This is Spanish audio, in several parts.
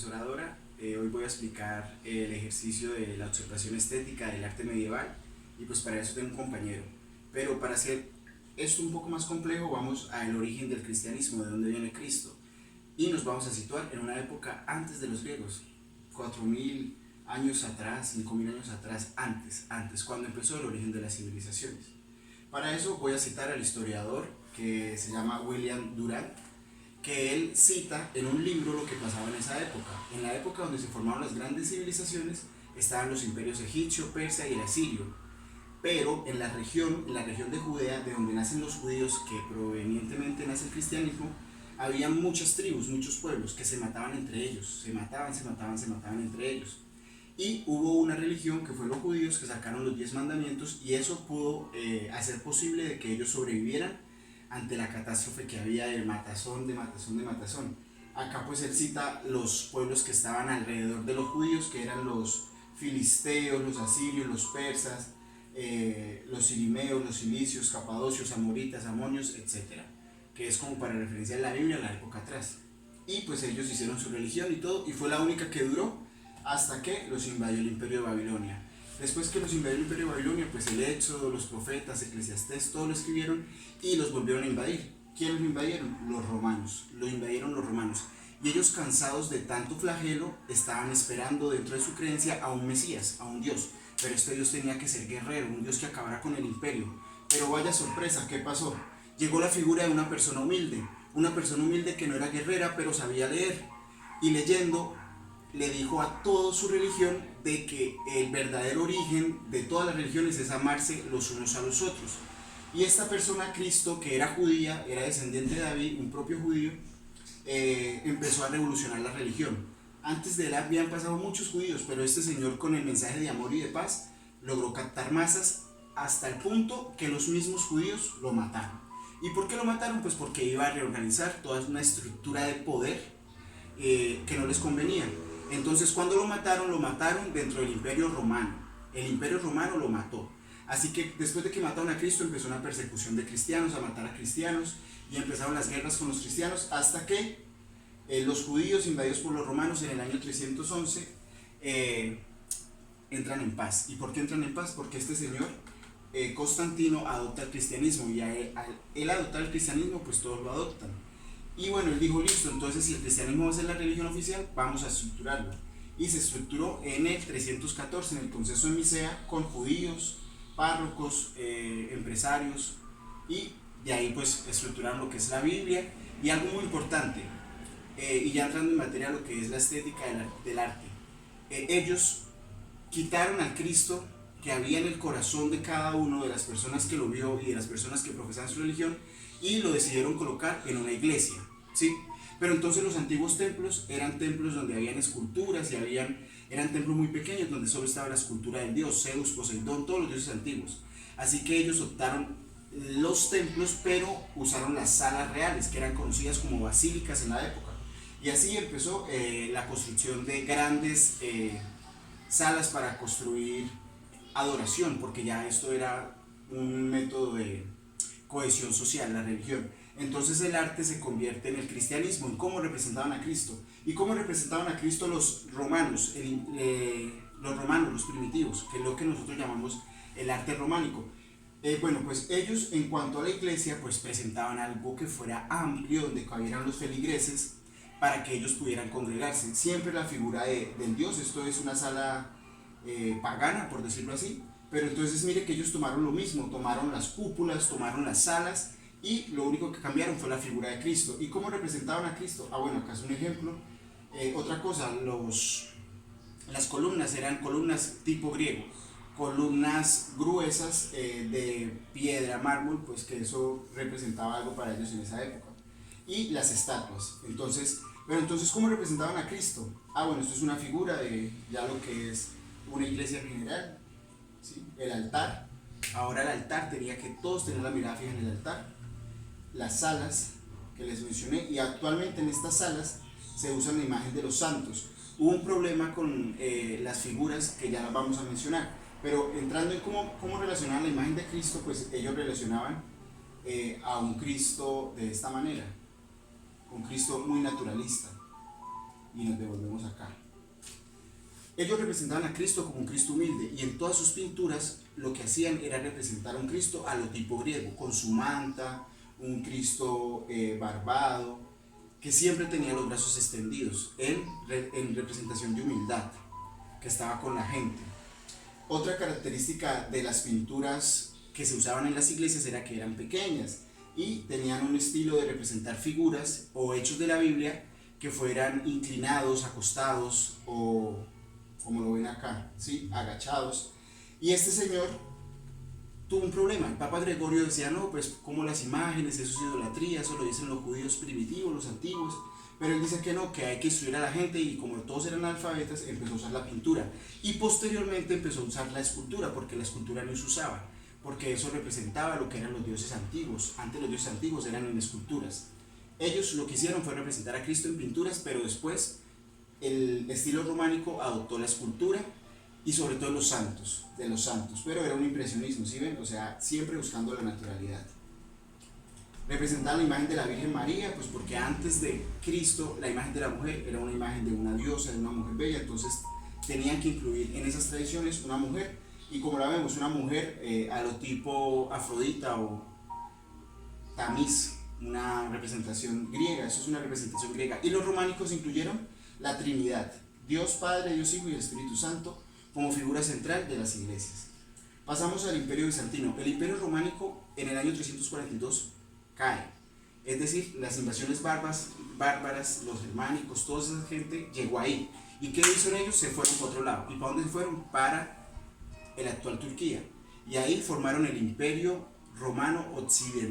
profesora Dora. Hoy voy a explicar el ejercicio de la observación estética del arte medieval y pues para eso tengo un compañero. Pero para hacer esto un poco más complejo vamos al origen del cristianismo, de dónde viene Cristo. Y nos vamos a situar en una época antes de los griegos, 4000 años atrás, 5000 años atrás, antes, cuando empezó el origen de las civilizaciones. Para eso voy a citar al historiador que se llama William Durant, que él cita en un libro lo que pasaba en esa época. En la época donde se formaron las grandes civilizaciones estaban los imperios egipcio, persa y el asirio, pero en la región de Judea, de donde nacen los judíos, que provenientemente nace el cristianismo, había muchas tribus, muchos pueblos que se mataban entre ellos, se mataban entre ellos. Y hubo una religión que fue los judíos que sacaron los 10 mandamientos y eso pudo hacer posible de que ellos sobrevivieran ante la catástrofe que había del matazón, de matazón, de matazón. Acá pues él cita los pueblos que estaban alrededor de los judíos, que eran los filisteos, los asirios, los persas, los sirimeos, los cilicios, capadocios, amoritas, amonios, etc. Que es como para referenciar la Biblia en la época atrás. Y pues ellos hicieron su religión y todo, y fue la única que duró hasta que los invadió el imperio de Babilonia. Después que los invadió el imperio de Babilonia, pues el Éxodo, los profetas, Eclesiastés, todo lo escribieron y los volvieron a invadir. ¿Quiénes lo invadieron? Los romanos. Lo invadieron los romanos. Y ellos, cansados de tanto flagelo, estaban esperando dentro de su creencia a un Mesías, a un Dios. Pero este Dios tenía que ser guerrero, un Dios que acabara con el imperio. Pero vaya sorpresa, ¿qué pasó? Llegó la figura de una persona humilde que no era guerrera, pero sabía leer. Y leyendo, le dijo a toda su religión de que el verdadero origen de todas las religiones es amarse los unos a los otros. Y esta persona, Cristo, que era judía, era descendiente de David, un propio judío, empezó a revolucionar la religión. Antes de él habían pasado muchos judíos, pero este señor, con el mensaje de amor y de paz, logró captar masas hasta el punto que los mismos judíos lo mataron. ¿Y por qué lo mataron? Pues porque iba a reorganizar toda una estructura de poder que no les convenía. Entonces, cuando lo mataron dentro del imperio romano. El imperio romano lo mató. Así que después de que mataron a Cristo, empezó una persecución de cristianos, a matar a cristianos, y empezaron las guerras con los cristianos, hasta que los judíos invadidos por los romanos en el año 311 entran en paz. ¿Y por qué entran en paz? Porque este señor, Constantino, adopta el cristianismo, y al él adoptar el cristianismo, pues todos lo adoptan. Y bueno, él dijo, listo, entonces si el cristianismo va a ser la religión oficial, vamos a estructurarlo. Y se estructuró en el 314, en el Conceso de Nicea, con judíos, párrocos, empresarios, y de ahí pues estructuraron lo que es la Biblia. Y algo muy importante, y ya entrando en materia lo que es la estética del arte, ellos quitaron al Cristo que había en el corazón de cada uno de las personas que lo vio y de las personas que profesaban su religión, y lo decidieron colocar en una iglesia, ¿sí? Pero entonces los antiguos templos eran templos donde habían esculturas y eran templos muy pequeños donde solo estaba la escultura del dios, Zeus, Poseidón, todos los dioses antiguos. Así que ellos optaron los templos, pero usaron las salas reales, que eran conocidas como basílicas en la época. Y así empezó la construcción de grandes salas para construir adoración, porque ya esto era un método de cohesión social, la religión. Entonces el arte se convierte en el cristianismo, en cómo representaban a Cristo. ¿Y cómo representaban a Cristo los romanos? Los romanos, los primitivos, que es lo que nosotros llamamos el arte románico. Bueno, pues ellos, en cuanto a la iglesia, pues presentaban algo que fuera amplio, donde cabieran los feligreses, para que ellos pudieran congregarse. Siempre la figura del Dios. Esto es una sala pagana, por decirlo así. Pero entonces mire que ellos tomaron lo mismo, tomaron las cúpulas, tomaron las salas, y lo único que cambiaron fue la figura de Cristo. ¿Y cómo representaban a Cristo? Bueno, acá es un ejemplo. Otra cosa, las columnas eran columnas tipo griego, columnas gruesas de piedra, mármol, pues que eso representaba algo para ellos en esa época. Y las estatuas. Entonces, ¿cómo representaban a Cristo? Bueno, esto es una figura de ya lo que es una iglesia en general, ¿sí? El altar. Ahora el altar tenía que todos tener la mirada fija en el altar. Las salas que les mencioné, y actualmente en estas salas se usa la imagen de los santos. Hubo un problema con las figuras que ya las vamos a mencionar, pero entrando en cómo relacionaban la imagen de Cristo, pues ellos relacionaban a un Cristo de esta manera, un Cristo muy naturalista. y nos devolvemos acá. Ellos representaban a Cristo como un Cristo humilde y en todas sus pinturas lo que hacían era representar a un Cristo a lo tipo griego, con su manta, un Cristo barbado, que siempre tenía los brazos extendidos, en representación de humildad, que estaba con la gente. Otra característica de las pinturas que se usaban en las iglesias era que eran pequeñas y tenían un estilo de representar figuras o hechos de la Biblia que fueran inclinados, acostados o, como lo ven acá, ¿sí?, agachados. Y este señor tuvo un problema. El Papa Gregorio decía, no, pues como las imágenes, eso es idolatría, eso lo dicen los judíos primitivos, los antiguos. Pero él dice que no, que hay que instruir a la gente, y como todos eran analfabetas, empezó a usar la pintura. Y posteriormente empezó a usar la escultura, porque la escultura no se usaba, porque eso representaba lo que eran los dioses antiguos. Antes los dioses antiguos eran en esculturas. Ellos lo que hicieron fue representar a Cristo en pinturas, pero después el estilo románico adoptó la escultura y sobre todo los santos, pero era un impresionismo, ¿sí ven? O sea, siempre buscando la naturalidad. Representaban la imagen de la Virgen María, pues porque antes de Cristo la imagen de la mujer era una imagen de una diosa, de una mujer bella, entonces tenían que incluir en esas tradiciones una mujer, y como la vemos, una mujer a lo tipo Afrodita o Tamis, una representación griega, eso es una representación griega. Y los románicos incluyeron la Trinidad, Dios Padre, Dios Hijo y el Espíritu Santo, como figura central de las iglesias. Pasamos al Imperio Bizantino. El Imperio Románico en el año 342 cae, es decir, las invasiones bárbaras, los germánicos, toda esa gente llegó ahí. ¿Y qué hicieron ellos? Se fueron para otro lado. ¿Y para dónde fueron? Para el actual Turquía. Y ahí formaron el Imperio Romano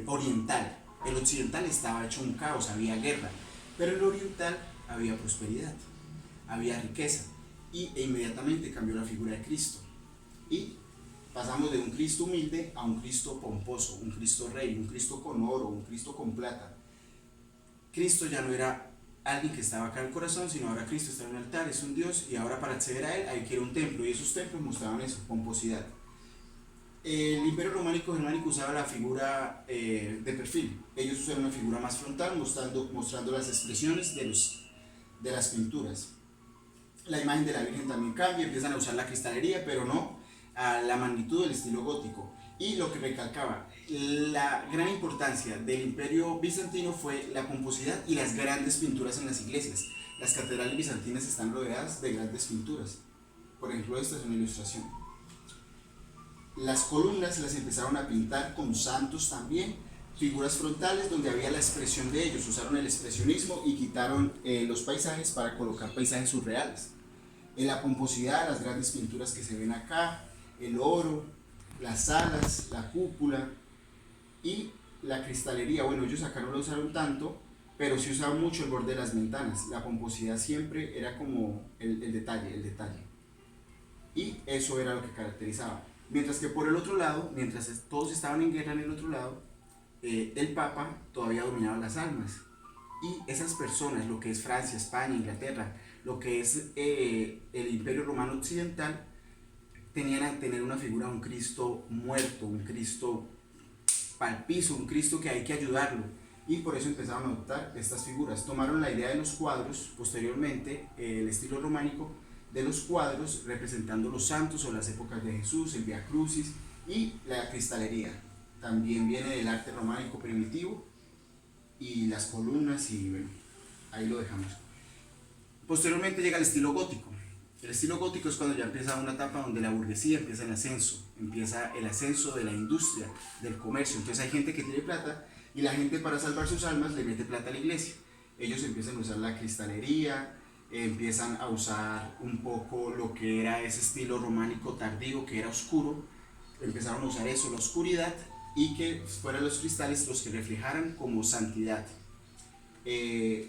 Oriental. El occidental estaba hecho un caos, había guerra, pero el oriental había prosperidad, había riqueza, e inmediatamente cambió la figura de Cristo. Y pasamos de un Cristo humilde a un Cristo pomposo, un Cristo rey, un Cristo con oro, un Cristo con plata. Cristo ya no era alguien que estaba acá en el corazón, sino ahora Cristo está en un altar, es un Dios, y ahora para acceder a él hay que ir a un templo, y esos templos mostraban eso, pomposidad. El Imperio Románico Germánico usaba la figura de perfil. Ellos usaron una figura más frontal, mostrando las expresiones de las pinturas. La imagen de la Virgen también cambia, empiezan a usar la cristalería, pero no a la magnitud del estilo gótico. Y lo que recalcaba, la gran importancia del Imperio Bizantino fue la pomposidad y las grandes pinturas en las iglesias. Las catedrales bizantinas están rodeadas de grandes pinturas. Por ejemplo, esta es una ilustración. Las columnas las empezaron a pintar con santos también, figuras frontales donde había la expresión de ellos. Usaron el expresionismo y quitaron los paisajes para colocar paisajes surreales. En la pomposidad, las grandes pinturas que se ven acá, el oro, las alas, la cúpula y la cristalería. Bueno, ellos acá no lo usaron tanto, pero sí usaban mucho el borde de las ventanas. La pomposidad siempre era como el detalle. Y eso era lo que caracterizaba. Mientras que por el otro lado, mientras todos estaban en guerra en el otro lado, el Papa todavía dominaba las almas. Y esas personas, lo que es Francia, España, Inglaterra, lo que es el Imperio Romano Occidental, tenían a tener una figura de un Cristo muerto, un Cristo pal piso, un Cristo que hay que ayudarlo. Y por eso empezaron a adoptar estas figuras. Tomaron la idea de los cuadros, posteriormente, el estilo románico, de los cuadros representando los santos o las épocas de Jesús, el Vía Crucis y la cristalería. También viene del arte románico primitivo y las columnas, y bueno, ahí lo dejamos. Posteriormente llega el estilo gótico. El estilo gótico es cuando ya empieza una etapa donde la burguesía empieza el ascenso de la industria, del comercio. Entonces hay gente que tiene plata y la gente, para salvar sus almas, le mete plata a la iglesia. Ellos empiezan a usar la cristalería, empiezan a usar un poco lo que era ese estilo románico tardío, que era oscuro. Empezaron a usar eso, la oscuridad, y que fueran los cristales los que reflejaran como santidad.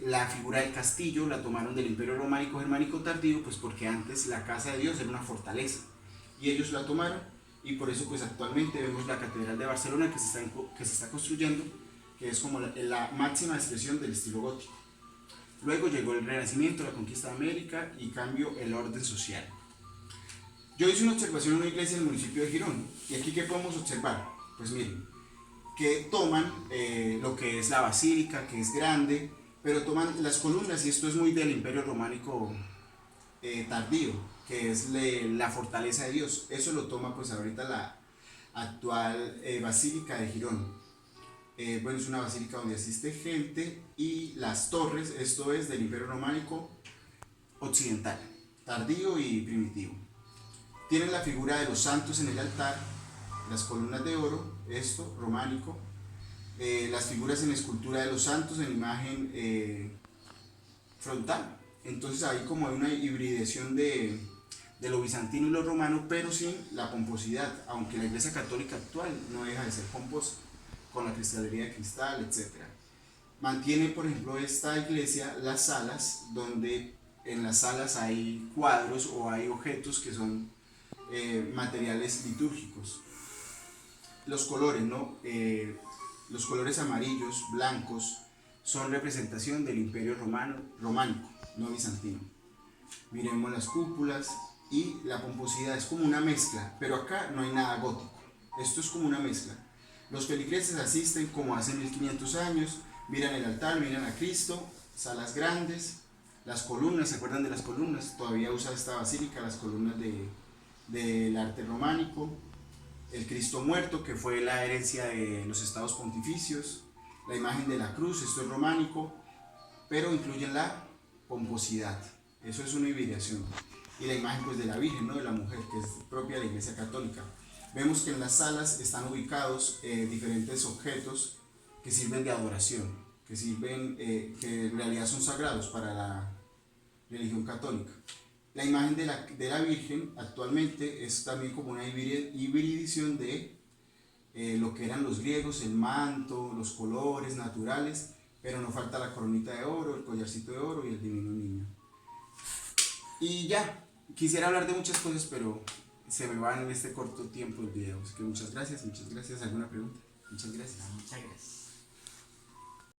La figura del castillo la tomaron del Imperio Románico Germánico tardío, pues porque antes la casa de Dios era una fortaleza, y ellos la tomaron, y por eso pues actualmente vemos la Catedral de Barcelona que se está construyendo, que es como la máxima expresión del estilo gótico. Luego llegó el Renacimiento, la conquista de América, y cambió el orden social. Yo hice una observación en una iglesia en el municipio de Girón, y aquí ¿qué podemos observar? Pues miren, que toman lo que es la basílica, que es grande, pero toman las columnas, y esto es muy del Imperio Románico tardío, que es la fortaleza de Dios. Eso lo toma pues ahorita la actual Basílica de Girón. Bueno, es una basílica donde asiste gente, y las torres, esto es del Imperio Románico occidental, tardío y primitivo. Tienen la figura de los santos en el altar, las columnas de oro, esto, románico, las figuras en escultura de los santos en imagen frontal. Entonces ahí como hay una hibridación de lo bizantino y lo romano, pero sin la pomposidad, aunque la iglesia católica actual no deja de ser pomposa, con la cristalería de cristal, etc. Mantiene, por ejemplo, esta iglesia las salas, donde en las salas hay cuadros o hay objetos que son materiales litúrgicos. Los colores, ¿no? Los colores amarillos, blancos, son representación del Imperio Románico, no bizantino. Miremos las cúpulas, y la pomposidad es como una mezcla, pero acá no hay nada gótico. Esto es como una mezcla. Los feligreses asisten como hace 1500 años, miran el altar, miran a Cristo, salas grandes, las columnas, ¿se acuerdan de las columnas? Todavía usa esta basílica las columnas del arte románico. El Cristo muerto, que fue la herencia de los estados pontificios, la imagen de la cruz, esto es románico, pero incluyen la pomposidad, eso es una hibridación, y la imagen pues de la Virgen, ¿no? De la mujer, que es propia de la Iglesia Católica. Vemos que en las salas están ubicados diferentes objetos que sirven de adoración, que sirven, que en realidad son sagrados para la religión católica. La imagen de la Virgen actualmente es también como una hibridación de lo que eran los griegos, el manto, los colores naturales, pero no falta la coronita de oro, el collarcito de oro y el divino niño. Y ya, quisiera hablar de muchas cosas, pero se me va en este corto tiempo el video. Así que muchas gracias. ¿Alguna pregunta? Muchas gracias. Muchas gracias.